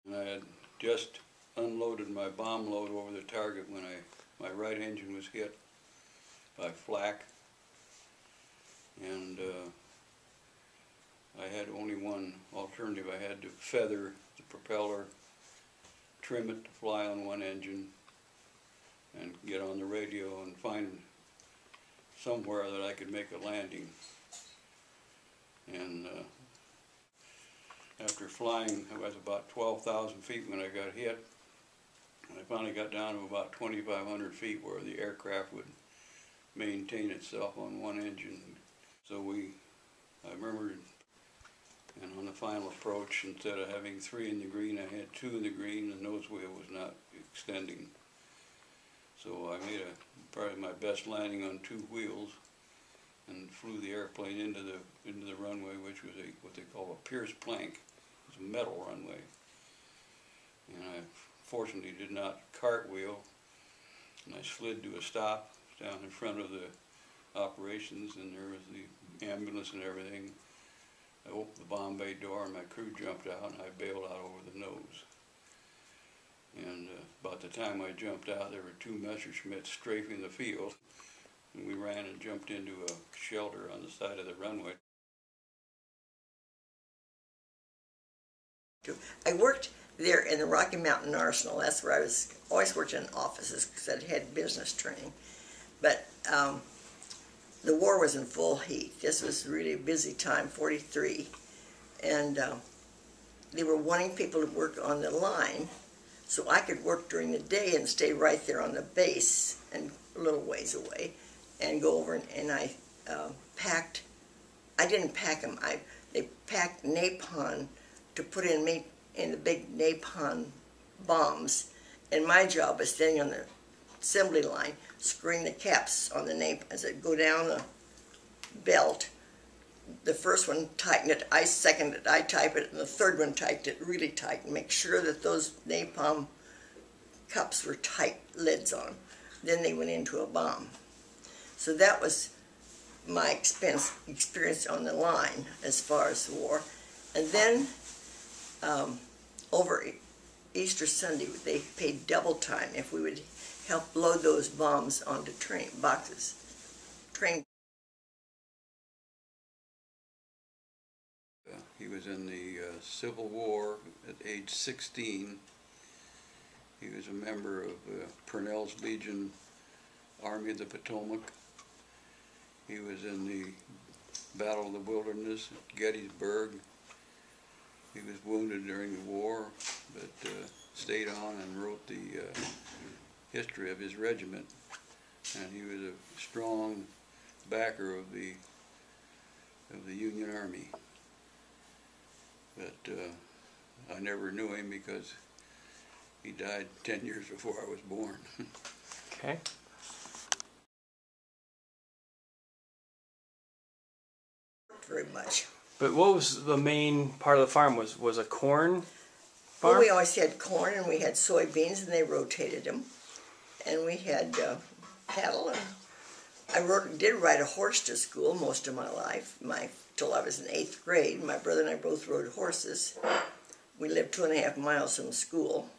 And I had just unloaded my bomb load over the target when my right engine was hit by flak, and I had only one alternative. I had to feather the propeller, trim it to fly on one engine, and get on the radio and find somewhere that I could make a landing. And after flying, I was about 12,000 feet when I got hit. And I finally got down to about 2,500 feet where the aircraft would maintain itself on one engine. So I remember, and on the final approach, instead of having 3 in the green, I had 2 in the green, and the nose wheel was not extending. So I made probably my best landing on 2 wheels, and flew the airplane into the runway, which was what they call a pierce plank. It was a metal runway, and I fortunately did not cartwheel, and I slid to a stop down in front of the operations, and there was the ambulance and everything. I opened the bomb bay door, and my crew jumped out, and I bailed out over the nose. And about the time I jumped out, there were 2 Messerschmitts strafing the field, and we ran and jumped into a shelter on the side of the runway. I worked there in the Rocky Mountain Arsenal. That's where I always worked in offices because I had business training. But the war was in full heat. This was really a busy time, 43. And they were wanting people to work on the line so I could work during the day and stay right there on the base and a little ways away and go over and I packed, I didn't pack them, they packed napalm to put in the big napalm bombs, and my job was standing on the assembly line screwing the caps on the napalm as it go down the belt. The first one tightened it, I seconded it, I type it, and the third one tightened it really tight and make sure that those napalm cups were tight, lids on them. Then they went into a bomb. So that was my experience on the line as far as the war. And then over Easter Sunday, they paid double time if we would help load those bombs onto train boxes. He was in the Civil War at age 16. He was a member of Purnell's Legion, Army of the Potomac. He was in the Battle of the Wilderness at Gettysburg. He was wounded during the war, but stayed on and wrote the history of his regiment. And he was a strong backer of the Union Army. But I never knew him because he died 10 years before I was born. Okay. Very much. But what was the main part of the farm? Was a corn farm? Well, we always had corn and we had soybeans, and they rotated them. And we had cattle. And I did ride a horse to school most of my life, till I was in 8th grade. My brother and I both rode horses. We lived 2.5 miles from school.